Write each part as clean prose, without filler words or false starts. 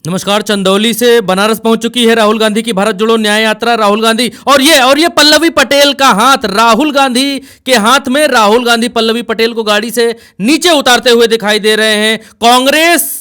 नमस्कार। चंदौली से बनारस पहुंच चुकी है राहुल गांधी की भारत जोड़ो न्याय यात्रा। राहुल गांधी और ये पल्लवी पटेल का हाथ राहुल गांधी के हाथ में। राहुल गांधी पल्लवी पटेल को गाड़ी से नीचे उतारते हुए दिखाई दे रहे हैं। कांग्रेस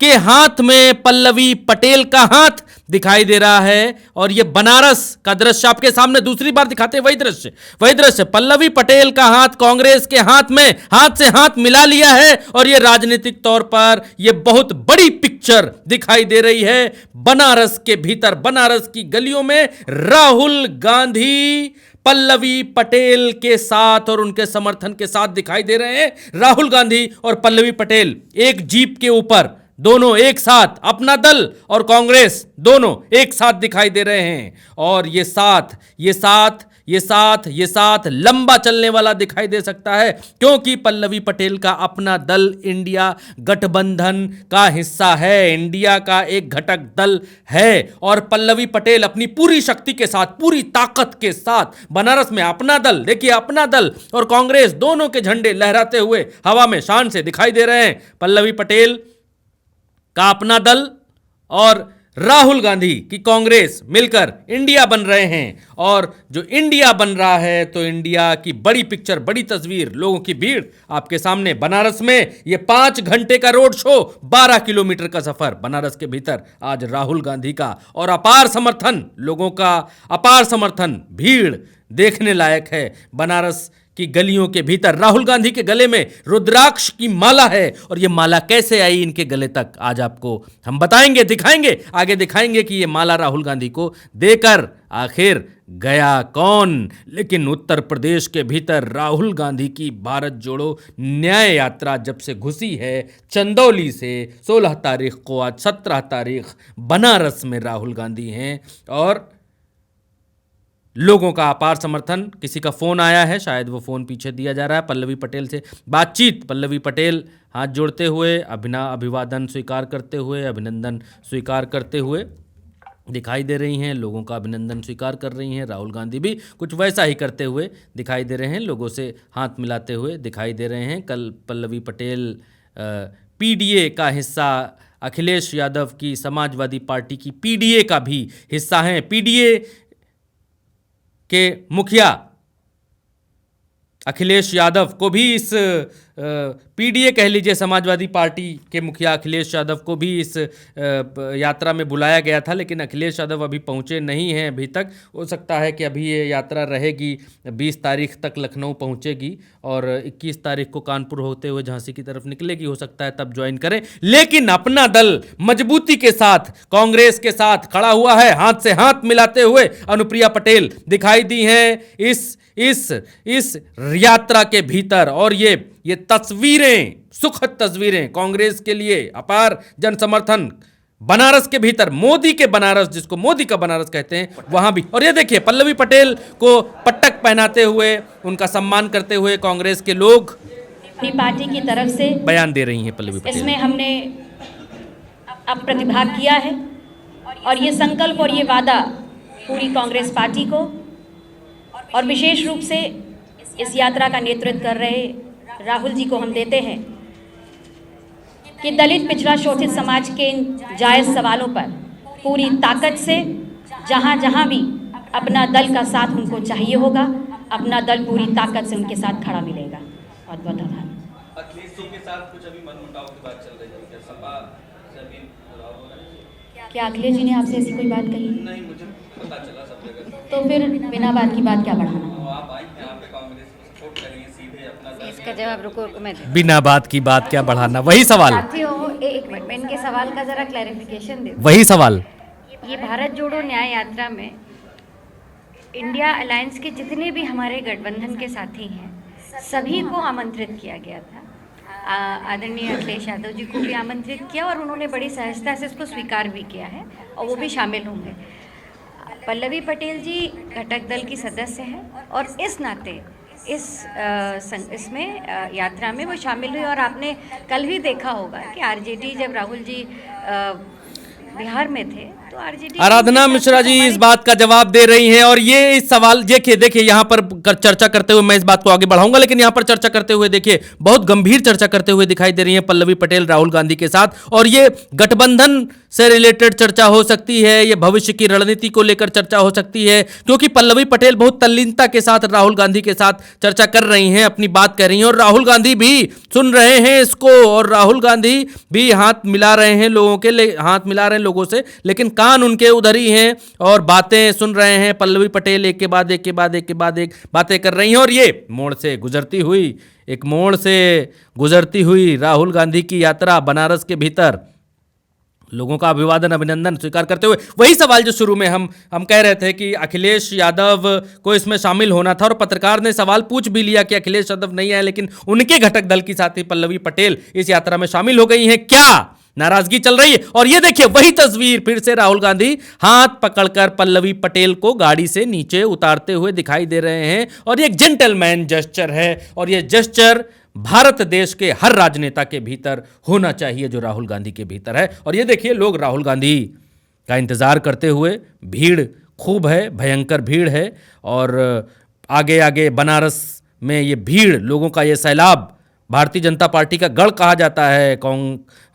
के हाथ में पल्लवी पटेल का हाथ दिखाई दे रहा है और ये बनारस का दृश्य आपके सामने दूसरी बार दिखाते हैं। वही दृश्य पल्लवी पटेल का हाथ कांग्रेस के हाथ में, हाथ से हाथ मिला लिया है और ये राजनीतिक तौर पर ये बहुत बड़ी पिक्चर दिखाई दे रही है। बनारस के भीतर, बनारस की गलियों में राहुल गांधी पल्लवी पटेल के साथ और उनके समर्थन के साथ दिखाई दे रहे हैं। राहुल गांधी और पल्लवी पटेल एक जीप के ऊपर, दोनों एक साथ, अपना दल और कांग्रेस दोनों एक साथ दिखाई दे रहे हैं और ये साथ लंबा चलने वाला दिखाई दे सकता है, क्योंकि पल्लवी पटेल का अपना दल इंडिया गठबंधन का हिस्सा है, इंडिया का एक घटक दल है और पल्लवी पटेल अपनी पूरी शक्ति के साथ, पूरी ताकत के साथ बनारस में अपना दल, देखिए अपना दल और कांग्रेस दोनों के झंडे लहराते हुए हवा में शान से दिखाई दे रहे हैं। पल्लवी पटेल का अपना दल और राहुल गांधी की कांग्रेस मिलकर इंडिया बन रहे हैं और जो इंडिया बन रहा है तो इंडिया की बड़ी पिक्चर, बड़ी तस्वीर, लोगों की भीड़ आपके सामने। बनारस में ये 5 घंटे का रोड शो, 12 किलोमीटर का सफर बनारस के भीतर आज राहुल गांधी का और अपार समर्थन, लोगों का अपार समर्थन, भीड़ देखने लायक है। बनारस की गलियों के भीतर राहुल गांधी के गले में रुद्राक्ष की माला है और ये माला कैसे आई इनके गले तक, आज आपको हम बताएंगे, दिखाएंगे, आगे दिखाएंगे कि ये माला राहुल गांधी को देकर आखिर गया कौन। लेकिन उत्तर प्रदेश के भीतर राहुल गांधी की भारत जोड़ो न्याय यात्रा जब से घुसी है चंदौली से, 16 तारीख को, आज 17 तारीख बनारस में राहुल गांधी हैं और लोगों का अपार समर्थन। किसी का फोन आया है, शायद वो फोन पीछे दिया जा रहा है। पल्लवी पटेल से बातचीत, पल्लवी पटेल हाथ जोड़ते हुए, अभिवादन स्वीकार करते हुए, अभिनंदन स्वीकार करते हुए दिखाई दे रही हैं, लोगों का अभिनंदन स्वीकार कर रही हैं। राहुल गांधी भी कुछ वैसा ही करते हुए दिखाई दे रहे हैं, लोगों से हाथ मिलाते हुए दिखाई दे रहे हैं। कल पल्लवी पटेल पीडीए का हिस्सा, अखिलेश यादव की समाजवादी पार्टी की पीडीए का भी हिस्सा हैं। पीडीए के मुखिया अखिलेश यादव को भी इस पीडीए कह लीजिए, समाजवादी पार्टी के मुखिया अखिलेश यादव को भी इस यात्रा में बुलाया गया था, लेकिन अखिलेश यादव अभी पहुंचे नहीं हैं अभी तक। हो सकता है कि अभी ये यात्रा रहेगी, 20 तारीख तक लखनऊ पहुंचेगी और 21 तारीख को कानपुर होते हुए झांसी की तरफ निकलेगी, हो सकता है तब ज्वाइन करें। लेकिन अपना दल मजबूती के साथ कांग्रेस के साथ खड़ा हुआ है, हाथ से हाथ मिलाते हुए अनुप्रिया पटेल दिखाई दी हैं इस यात्रा के भीतर और ये तस्वीरें, सुखद तस्वीरें, कांग्रेस के लिए अपार जन समर्थन। बनारस के भीतर, मोदी के बनारस, जिसको मोदी का बनारस कहते हैं, वहां भी। और ये देखिए पल्लवी पटेल को पट्टक पहनाते हुए, उनका सम्मान करते हुए कांग्रेस के लोग अपनी पार्टी की तरफ से बयान दे रही हैं पल्लवी पटेल। इसमें हमने अब प्रतिभाग किया है और ये संकल्प और ये वादा पूरी कांग्रेस पार्टी को और विशेष रूप से इस यात्रा का नेतृत्व कर रहे राहुल जी को हम देते हैं कि दलित, पिछड़ा, शोषित समाज के इन जायज़ सवालों पर पूरी ताकत से जहां जहां भी अपना दल का साथ उनको चाहिए होगा, अपना दल पूरी ताकत से उनके साथ खड़ा मिलेगा। बहुत बहुत आभार। अखिलेश जी के साथ कुछ अभी मनमुटाव की बात चल रही है, क्या सपा से अभी क्या अखिलेश जी ने आपसे ऐसी कोई बात कही? नहीं, मुझे पता चला सब जगह। तो फिर बिना बात की बात क्या बढ़ाना? आप आई यहाँ पे कांग्रेस को सपोर्ट करेंगे सीधे अपना। इसका जवाब रुको, मैं बिना बात की बात क्या बढ़ाना, वही सवाल, साथियों एक मिनट में इनके सवाल का जरा क्लैरिफिकेशन दे। वही सवाल। ये भारत जोड़ो न्याय यात्रा में इंडिया अलायंस के जितने भी हमारे गठबंधन के साथी हैं सभी को आमंत्रित किया गया था। आदरणीय अखिलेश यादव जी को भी आमंत्रित किया और उन्होंने बड़ी सहजता से इसको स्वीकार भी किया है और वो भी शामिल होंगे। पल्लवी पटेल जी घटक दल की सदस्य हैं और इस नाते इसमें यात्रा में वो शामिल हुई। और आपने कल भी देखा होगा कि आरजेडी जब राहुल जी बिहार में थे तो आरजेडी आराधना मिश्रा जी इस बात का जवाब दे रही हैं और ये इस सवाल देखिए यहाँ पर चर्चा करते हुए मैं इस बात को आगे बढ़ाऊंगा, लेकिन यहाँ पर चर्चा करते हुए देखिए बहुत गंभीर चर्चा करते हुए दिखाई दे रही हैं पल्लवी पटेल राहुल गांधी के साथ, और ये गठबंधन से रिलेटेड चर्चा हो सकती है, ये भविष्य की रणनीति को लेकर चर्चा हो सकती है, क्योंकि पल्लवी पटेल बहुत तल्लीनता के साथ राहुल गांधी के साथ चर्चा कर रही हैं, अपनी बात कर रही हैं, और राहुल गांधी भी सुन रहे हैं इसको, और राहुल गांधी भी हाथ मिला रहे हैं हाथ मिला रहे हैं लोगों से, लेकिन कान उनके उधर ही हैं और बातें सुन रहे हैं। पल्लवी पटेल एक के बाद एक बातें कर रही हैं, और ये एक मोड़ से गुजरती हुई राहुल गांधी की यात्रा बनारस के भीतर लोगों का अभिवादन अभिनंदन स्वीकार करते हुए वही सवाल जो शुरू में हम कह रहे थे कि अखिलेश यादव को इसमें शामिल होना था, और पत्रकार ने सवाल पूछ भी लिया कि अखिलेश यादव नहीं आए, लेकिन उनके घटक दल की साथी पल्लवी पटेल इस यात्रा में शामिल हो गई हैं, क्या नाराजगी चल रही है? और ये देखिए वही तस्वीर फिर से राहुल गांधी हाथ पकड़कर पल्लवी पटेल को गाड़ी से नीचे उतारते हुए दिखाई दे रहे हैं, और ये एक जेंटलमैन जेस्चर है, और ये जेस्चर भारत देश के हर राजनेता के भीतर होना चाहिए जो राहुल गांधी के भीतर है। और ये देखिए लोग राहुल गांधी का इंतजार करते हुए, भीड़ खूब है, भयंकर भीड़ है, और आगे आगे बनारस में ये भीड़ लोगों का ये सैलाब भारतीय जनता पार्टी का गढ़ कहा जाता है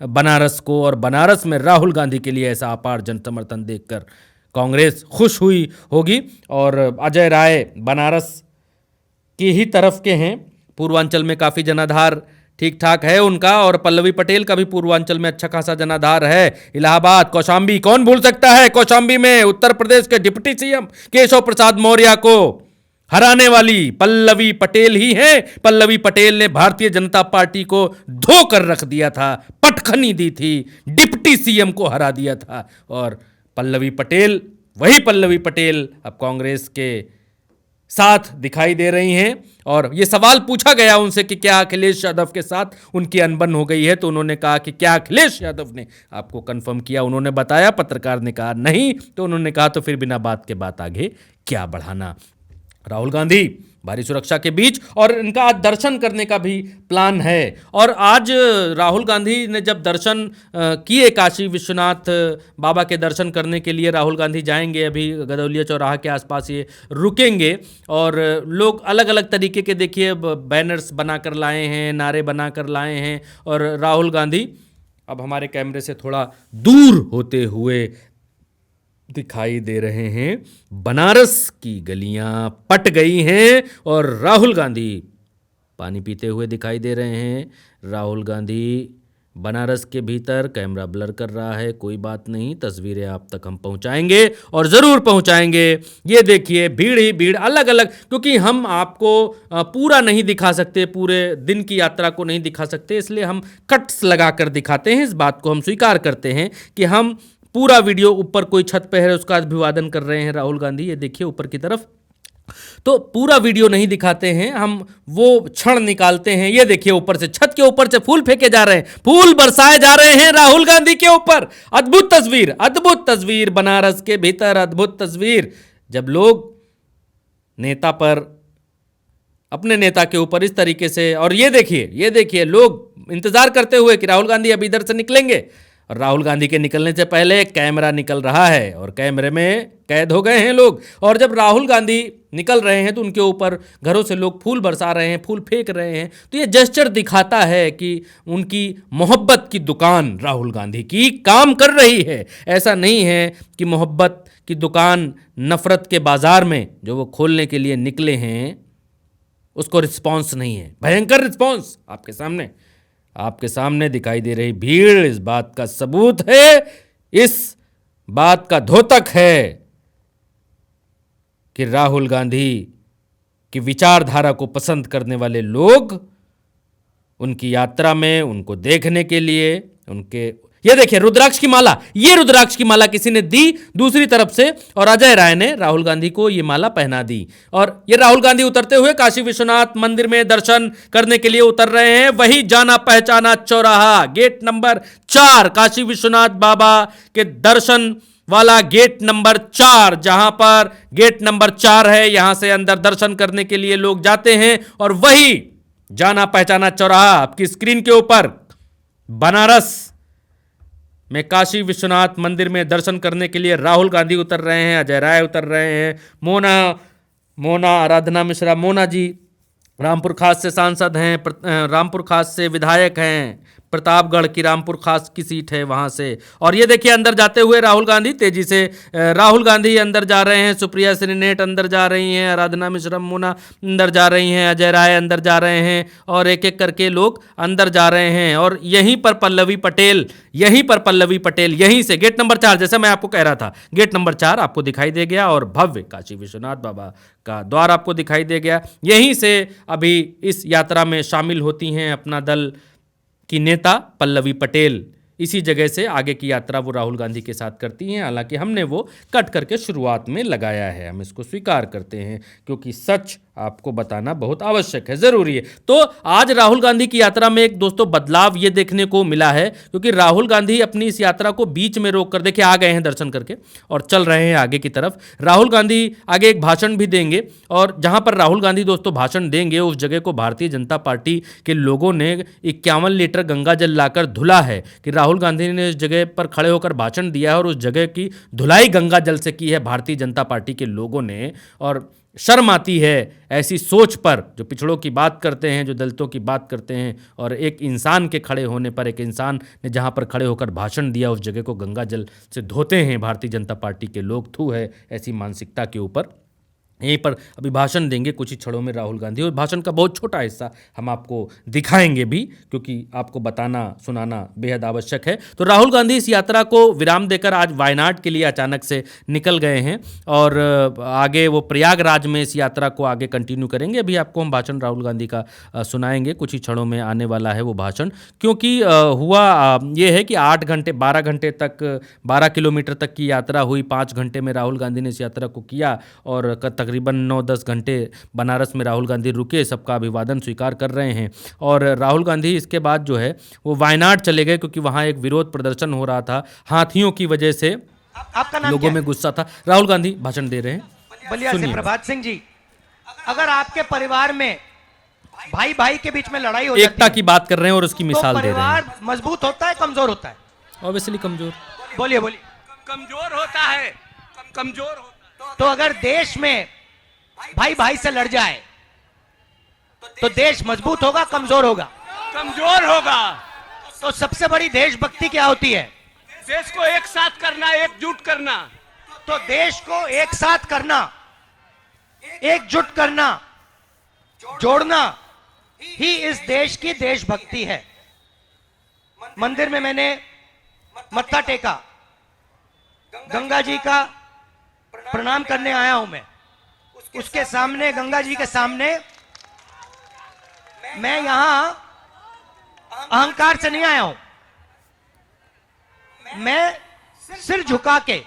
बनारस को, और बनारस में राहुल गांधी के लिए ऐसा अपार जन समर्थन देखकर कांग्रेस खुश हुई होगी। और अजय राय बनारस की ही तरफ के हैं, पूर्वांचल में काफ़ी जनाधार ठीक ठाक है उनका, और पल्लवी पटेल का भी पूर्वांचल में अच्छा खासा जनाधार है। इलाहाबाद, कौशाम्बी, कौन भूल सकता है कौशाम्बी में उत्तर प्रदेश के डिप्टी सीएम केशव प्रसाद मौर्य को हराने वाली पल्लवी पटेल ही है। पल्लवी पटेल ने भारतीय जनता पार्टी को धोकर रख दिया था, पटखनी दी थी, डिप्टी सीएम को हरा दिया था, और वही पल्लवी पटेल अब कांग्रेस के साथ दिखाई दे रही हैं। और ये सवाल पूछा गया उनसे कि क्या अखिलेश यादव के साथ उनकी अनबन हो गई है, तो उन्होंने कहा कि क्या अखिलेश यादव ने आपको कंफर्म किया? उन्होंने बताया, पत्रकार ने कहा नहीं, तो उन्होंने कहा तो फिर बिना बात के बात आगे क्या बढ़ाना। राहुल गांधी भारी सुरक्षा के बीच, और इनका आज दर्शन करने का भी प्लान है, और आज राहुल गांधी ने जब दर्शन किए, काशी विश्वनाथ बाबा के दर्शन करने के लिए राहुल गांधी जाएंगे, अभी गदौलिया चौराहा के आसपास ये रुकेंगे, और लोग अलग अलग तरीके के देखिए बैनर्स बनाकर लाए हैं, नारे बनाकर लाए हैं, और राहुल गांधी अब हमारे कैमरे से थोड़ा दूर होते हुए दिखाई दे रहे हैं। बनारस की गलियां पट गई हैं और राहुल गांधी पानी पीते हुए दिखाई दे रहे हैं। राहुल गांधी बनारस के भीतर, कैमरा ब्लर कर रहा है, कोई बात नहीं, तस्वीरें आप तक हम पहुंचाएंगे और ज़रूर पहुंचाएंगे। ये देखिए भीड़ ही भीड़, अलग अलग, क्योंकि हम आपको पूरा नहीं दिखा सकते, पूरे दिन की यात्रा को नहीं दिखा सकते, इसलिए हम कट्स लगाकर दिखाते हैं। इस बात को हम स्वीकार करते हैं कि हम पूरा वीडियो, ऊपर कोई छत पे है उसका अभिवादन कर रहे हैं राहुल गांधी, ये देखिए ऊपर की तरफ, तो पूरा वीडियो नहीं दिखाते हैं, हम वो क्षण निकालते हैं। ये देखिए ऊपर से, छत के ऊपर से फूल फेंके जा रहे हैं, फूल बरसाए जा रहे हैं राहुल गांधी के ऊपर। अद्भुत तस्वीर बनारस के भीतर, अद्भुत तस्वीर, जब लोग नेता पर, अपने नेता के ऊपर इस तरीके से, और ये देखिए लोग इंतजार करते हुए कि राहुल गांधी अब इधर से निकलेंगे, और राहुल गांधी के निकलने से पहले कैमरा निकल रहा है और कैमरे में कैद हो गए हैं लोग। और जब राहुल गांधी निकल रहे हैं तो उनके ऊपर घरों से लोग फूल बरसा रहे हैं, फूल फेंक रहे हैं, तो ये जेस्चर दिखाता है कि उनकी मोहब्बत की दुकान राहुल गांधी की काम कर रही है। ऐसा नहीं है कि मोहब्बत की दुकान नफरत के बाजार में जो वो खोलने के लिए निकले हैं उसको रिस्पॉन्स नहीं है। भयंकर रिस्पॉन्स आपके सामने दिखाई दे रही भीड़ इस बात का सबूत है, इस बात का द्योतक है कि राहुल गांधी की विचारधारा को पसंद करने वाले लोग उनकी यात्रा में, उनको देखने के लिए, ये देखिए रुद्राक्ष की माला, ये रुद्राक्ष की माला किसी ने दी दूसरी तरफ से, और अजय राय ने राहुल गांधी को ये माला पहना दी। और ये राहुल गांधी उतरते हुए काशी विश्वनाथ मंदिर में दर्शन करने के लिए उतर रहे हैं। वही जाना पहचाना चौराहा, गेट नंबर 4, काशी विश्वनाथ बाबा के दर्शन वाला गेट नंबर 4, जहां पर गेट नंबर 4 है, यहां से अंदर दर्शन करने के लिए लोग जाते हैं। और वही जाना पहचाना चौराहा आपकी स्क्रीन के ऊपर, बनारस में काशी विश्वनाथ मंदिर में दर्शन करने के लिए राहुल गांधी उतर रहे हैं, अजय राय उतर रहे हैं, मोना आराधना मिश्रा, मोना जी रामपुर खास से सांसद हैं, रामपुर खास से विधायक हैं, प्रतापगढ़ की रामपुर खास की सीट है वहां से। और ये देखिए अंदर जाते हुए राहुल गांधी तेजी से, राहुल गांधी अंदर जा रहे हैं, सुप्रिया श्रीनेट अंदर जा रही हैं, आराधना मिश्रा मोना अंदर जा रही हैं, अजय राय अंदर जा रहे हैं और एक एक करके लोग अंदर जा रहे हैं। और यहीं पर पल्लवी पटेल यहीं से गेट नंबर 4, जैसे मैं आपको कह रहा था, गेट नंबर 4 आपको दिखाई दे गया और भव्य काशी विश्वनाथ बाबा का द्वार आपको दिखाई दे गया। यहीं से अभी इस यात्रा में शामिल होती हैं अपना दल की नेता पल्लवी पटेल। इसी जगह से आगे की यात्रा वो राहुल गांधी के साथ करती हैं। हालांकि हमने वो कट करके शुरुआत में लगाया है, हम इसको स्वीकार करते हैं क्योंकि सच आपको बताना बहुत आवश्यक है, ज़रूरी है। तो आज राहुल गांधी की यात्रा में एक दोस्तों बदलाव ये देखने को मिला है क्योंकि राहुल गांधी अपनी इस यात्रा को बीच में रोक कर, देखिए आ गए हैं दर्शन करके और चल रहे हैं आगे की तरफ। राहुल गांधी आगे एक भाषण भी देंगे और जहां पर राहुल गांधी दोस्तों भाषण देंगे उस जगह को भारतीय जनता पार्टी के लोगों ने 51 लीटर गंगा जल लाकर धुला है कि राहुल गांधी ने इस जगह पर खड़े होकर भाषण दिया है और उस जगह की धुलाई गंगा जल से की है भारतीय जनता पार्टी के लोगों ने। और शर्म आती है ऐसी सोच पर, जो पिछड़ों की बात करते हैं, जो दलितों की बात करते हैं, और एक इंसान के खड़े होने पर, एक इंसान ने जहां पर खड़े होकर भाषण दिया उस जगह को गंगा जल से धोते हैं भारतीय जनता पार्टी के लोग। थू है ऐसी मानसिकता के ऊपर। यहीं पर अभी भाषण देंगे कुछ ही क्षणों में राहुल गांधी और भाषण का बहुत छोटा हिस्सा हम आपको दिखाएंगे भी क्योंकि आपको बताना सुनाना बेहद आवश्यक है। तो राहुल गांधी इस यात्रा को विराम देकर आज वायनाड के लिए अचानक से निकल गए हैं और आगे वो प्रयागराज में इस यात्रा को आगे कंटिन्यू करेंगे। अभी आपको हम भाषण राहुल गांधी का सुनाएंगे, कुछ ही क्षणों में आने वाला है वो भाषण। क्योंकि हुआ ये है कि 8 घंटे 12 घंटे तक 12 किलोमीटर तक की यात्रा हुई, 5 घंटे में राहुल गांधी ने इस यात्रा को किया और तकरीबन 9-10 घंटे बनारस में राहुल गांधी रुके, सबका अभिवादन स्वीकार कर रहे हैं। और राहुल गांधी इसके बाद जो है वो वायनाड चले गए क्योंकि वहाँ एक विरोध प्रदर्शन हो रहा था, हाथियों की वजह से आपका नाम लोगों में गुस्सा था। राहुल गांधी भाषण दे रहे हैं, बलिया से प्रभात सिंह जी, अगर आपके परिवार में भाई भाई के बीच में लड़ाई हो जाती है, एकता की बात कर रहे हैं और उसकी मिसाल तो दे रहे हैं। परिवार मजबूत होता है कमजोर होता है? ऑब्वियसली कमजोर। बोलिए बोलिए। कमजोर होता है, कमजोर होता। तो अगर देश में भाई भाई से लड़ जाए तो देश मजबूत होगा कमजोर होगा? कमजोर होगा। तो सबसे बड़ी देशभक्ति क्या होती है? देश को एक साथ करना, एकजुट करना। तो देश को एक साथ करना, एकजुट करना, जोड़ना ही इस देश की देशभक्ति है। मंदिर में मैंने मत्था टेका, गंगा जी का प्रणाम करने आया हूं मैं। उसके सामने, गंगा जी के सामने, मैं यहां अहंकार से नहीं आया हूं, मैं सिर झुका के,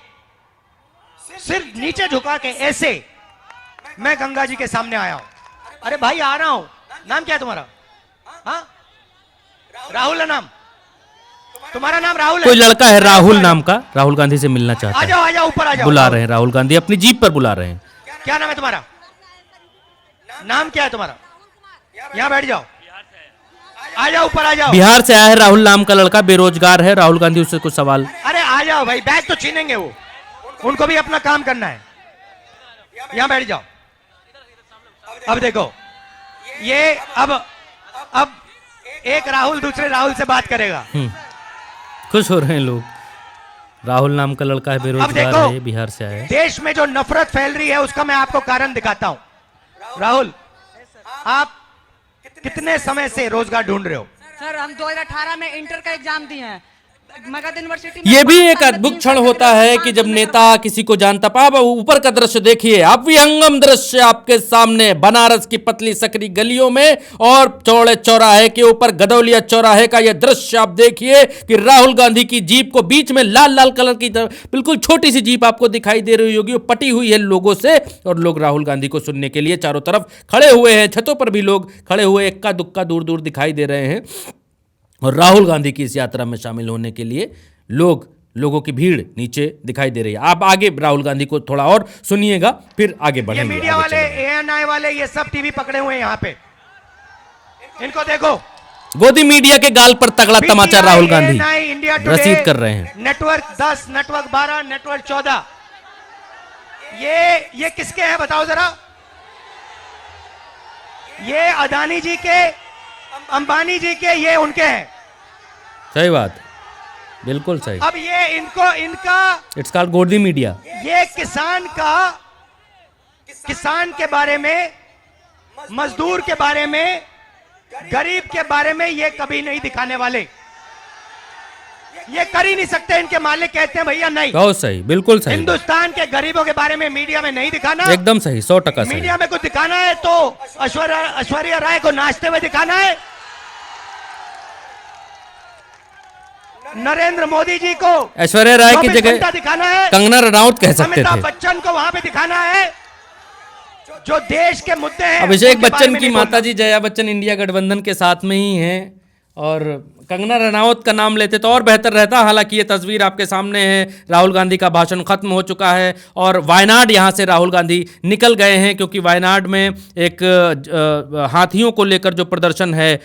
सिर नीचे झुका के ऐसे मैं गंगा जी के सामने आया हूं। अरे भाई आ रहा हूं। नाम क्या है तुम्हारा? हाँ, राहुल है नाम? तुम्हारा नाम राहुल है? कोई लड़का है राहुल नाम का, राहुल गांधी से मिलना चाहता है। आ जाओ ऊपर आ जाओ। बुला रहे हैं राहुल गांधी, अपनी जीप पर बुला रहे हैं। क्या नाम है तुम्हारा? नाम क्या है तुम्हारा? यहाँ बैठ जाओ, आ जाओ ऊपर आ जाओ। बिहार से आया है राहुल नाम का लड़का, बेरोजगार है। राहुल गांधी उससे कुछ सवाल। अरे आ जाओ भाई, बैग तो छीनेंगे वो, उनको भी अपना काम करना है। यहाँ बैठ जाओ। अब देखो ये अब एक राहुल दूसरे राहुल से बात करेगा। खुश हो रहे हैं लोग। राहुल नाम का लड़का है, बेरोजगार है, बिहार से आया है। देश में जो नफरत फैल रही है उसका मैं आपको कारण दिखाता हूं। राहुल, आप कितने समय से रोजगार ढूंढ रहे हो? सर हम 2018 में इंटर का एग्जाम दिए हैं, मगध यूनिवर्सिटी में। ये भी एक अद्भुत क्षण होता है कि जब नेता किसी को जानता। आप ऊपर का दृश्य देखिए, आप विहंगम दृश्य आपके सामने, बनारस की पतली सकरी गलियों में और चौड़े चौराहे के ऊपर, गदौलिया चौराहे का यह दृश्य आप देखिए कि राहुल गांधी की जीप को बीच में लाल लाल कलर की बिल्कुल छोटी सी जीप आपको दिखाई दे रही होगी, वो पटी हुई है लोगों से और लोग राहुल गांधी को सुनने के लिए चारों तरफ खड़े हुए हैं। छतों पर भी लोग खड़े हुए इक्का दुक्का दूर दूर दिखाई दे रहे हैं और राहुल गांधी की इस यात्रा में शामिल होने के लिए लोगों की भीड़ नीचे दिखाई दे रही है। आप आगे राहुल गांधी को थोड़ा और सुनिएगा, फिर आगे बढ़ेंगे। ये मीडिया वाले, ANI वाले, ये सब टीवी पकड़े हुए हैं यहाँ पे, इनको देखो। गोदी मीडिया के गाल पर तगड़ा तमाचा राहुल गांधी इंडिया रसीद कर रहे हैं। नेटवर्क 10, नेटवर्क 12, नेटवर्क 14, ये किसके हैं बताओ जरा? ये अदानी जी के, अंबानी जी के, ये उनके हैं। सही बात, बिल्कुल सही। अब ये इनका इट्स कॉल्ड गोदी मीडिया। ये किसान के बारे में, मजदूर के बारे में, गरीब के बारे में ये कभी नहीं दिखाने वाले। ये कर ही नहीं सकते। इनके मालिक कहते हैं भैया नहीं। बहुत सही, बिल्कुल सही। हिंदुस्तान के गरीबों के बारे में मीडिया में नहीं दिखाना। एकदम सही, 100% सही। मीडिया में कुछ दिखाना है तो ऐश्वर्या राय को नाचते हुए दिखाना है, नरेंद्र मोदी जी को ऐश्वर्या राय की 24 जगह घंटा दिखाना है, कंगना रनौत कह सकते अमिताभ थे। बच्चन को वहां पे दिखाना है जो देश के मुद्दे हैं। अभिषेक उनके बारे बच्चन में की नहीं बोलना। माताजी जया बच्चन इंडिया गठबंधन के साथ में ही हैं और कंगना रनौत का नाम लेते तो और बेहतर रहता। हालांकि ये तस्वीर आपके सामने है, राहुल गांधी का भाषण खत्म हो चुका है और वायनाड यहाँ से राहुल गांधी निकल गए हैं, क्योंकि वायनाड में एक हाथियों को लेकर जो प्रदर्शन है,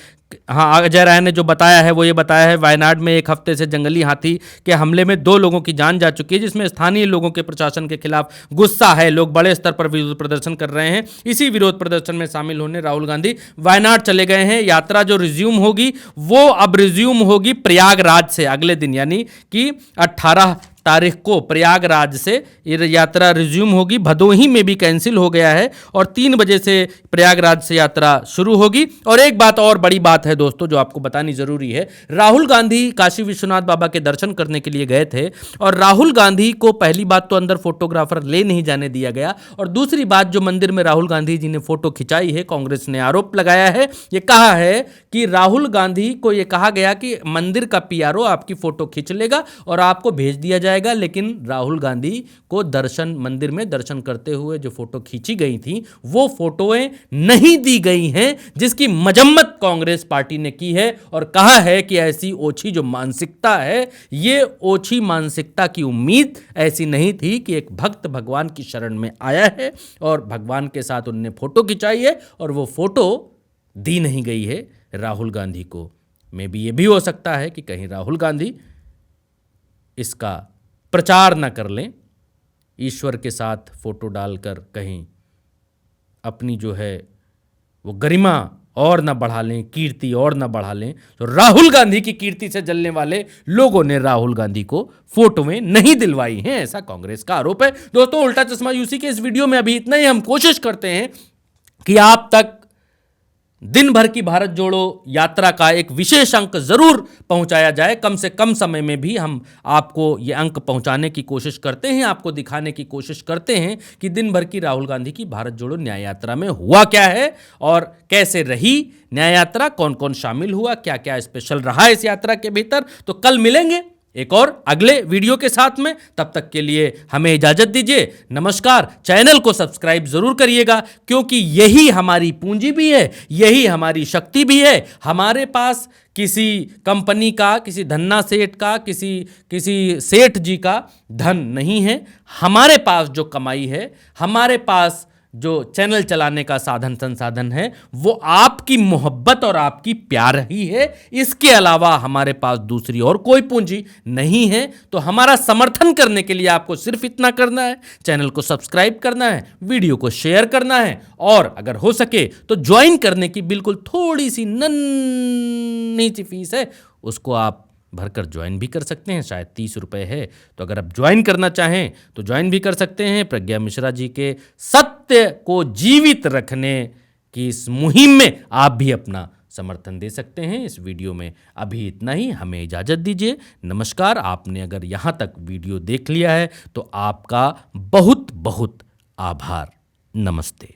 हाँ अजय राय ने जो बताया है वो ये बताया है, वायनाड में एक हफ्ते से जंगली हाथी के हमले में 2 लोगों की जान जा चुकी है, जिसमें स्थानीय लोगों के प्रशासन के खिलाफ गुस्सा है। लोग बड़े स्तर पर विरोध प्रदर्शन कर रहे हैं। इसी विरोध प्रदर्शन में शामिल होने राहुल गांधी वायनाड चले गए हैं। यात्रा जो रिज्यूम होगी वो अब रिज्यूम होगी प्रयागराज से अगले दिन, यानी कि 18 तारीख को प्रयागराज से ये यात्रा रिज्यूम होगी। भदोही में भी कैंसिल हो गया है और 3 बजे से प्रयागराज से यात्रा शुरू होगी। और एक बात और बड़ी बात है दोस्तों जो आपको बतानी जरूरी है, राहुल गांधी काशी विश्वनाथ बाबा के दर्शन करने के लिए गए थे और राहुल गांधी को पहली बात तो अंदर फोटोग्राफर ले नहीं जाने दिया गया, और दूसरी बात जो मंदिर में राहुल गांधी जी ने फोटो खिंचाई है, कांग्रेस ने आरोप लगाया है, ये कहा है कि राहुल गांधी को ये कहा गया कि मंदिर का पीआरओ आपकी फोटो खींच लेगा और आपको भेज दिया जाएगा। लेकिन राहुल गांधी को मंदिर में दर्शन करते हुए जो फोटो खींची गई थी वो फोटोएं नहीं दी गई हैं, जिसकी मजम्मत कांग्रेस पार्टी ने की है और कहा है कि ऐसी ओछी जो मानसिकता है, ये ओछी मानसिकता की उम्मीद ऐसी नहीं थी कि एक भक्त भगवान की शरण में आया है और भगवान के साथ उनने फोटो खिंचाई है और वो फोटो दी नहीं गई है राहुल गांधी को। मे बी ये भी हो सकता है कि कहीं राहुल गांधी इसका प्रचार न कर लें, ईश्वर के साथ फोटो डालकर कहीं अपनी जो है वो गरिमा और न बढ़ा लें, कीर्ति और न बढ़ा लें। तो राहुल गांधी की कीर्ति से जलने वाले लोगों ने राहुल गांधी को फोटोएं नहीं दिलवाई हैं, ऐसा कांग्रेस का आरोप है। दोस्तों उल्टा चश्मा यूसी के इस वीडियो में अभी इतना ही। हम कोशिश करते हैं कि आप तक दिन भर की भारत जोड़ो यात्रा का एक विशेष अंक जरूर पहुंचाया जाए। कम से कम समय में भी हम आपको ये अंक पहुंचाने की कोशिश करते हैं, आपको दिखाने की कोशिश करते हैं कि दिन भर की राहुल गांधी की भारत जोड़ो न्याय यात्रा में हुआ क्या है और कैसे रही न्याय यात्रा, कौन कौन शामिल हुआ, क्या क्या स्पेशल रहा इस यात्रा के भीतर। तो कल मिलेंगे एक और अगले वीडियो के साथ में, तब तक के लिए हमें इजाजत दीजिए। नमस्कार। चैनल को सब्सक्राइब जरूर करिएगा, क्योंकि यही हमारी पूंजी भी है, यही हमारी शक्ति भी है। हमारे पास किसी कंपनी का, किसी धन्ना सेठ का, किसी सेठ जी का धन नहीं है। हमारे पास जो कमाई है, हमारे पास जो चैनल चलाने का साधन संसाधन है, वो आपकी मोहब्बत और आपकी प्यार ही है। इसके अलावा हमारे पास दूसरी और कोई पूंजी नहीं है। तो हमारा समर्थन करने के लिए आपको सिर्फ इतना करना है, चैनल को सब्सक्राइब करना है, वीडियो को शेयर करना है और अगर हो सके तो ज्वाइन करने की बिल्कुल थोड़ी सी नन्ही सी फीस है, उसको आप भरकर ज्वाइन भी कर सकते हैं। शायद 30 रुपए है, तो अगर आप ज्वाइन करना चाहें तो ज्वाइन भी कर सकते हैं। प्रज्ञा मिश्रा जी के सत्य को जीवित रखने की इस मुहिम में आप भी अपना समर्थन दे सकते हैं। इस वीडियो में अभी इतना ही। हमें इजाज़त दीजिए। नमस्कार। आपने अगर यहाँ तक वीडियो देख लिया है तो आपका बहुत बहुत आभार। नमस्ते।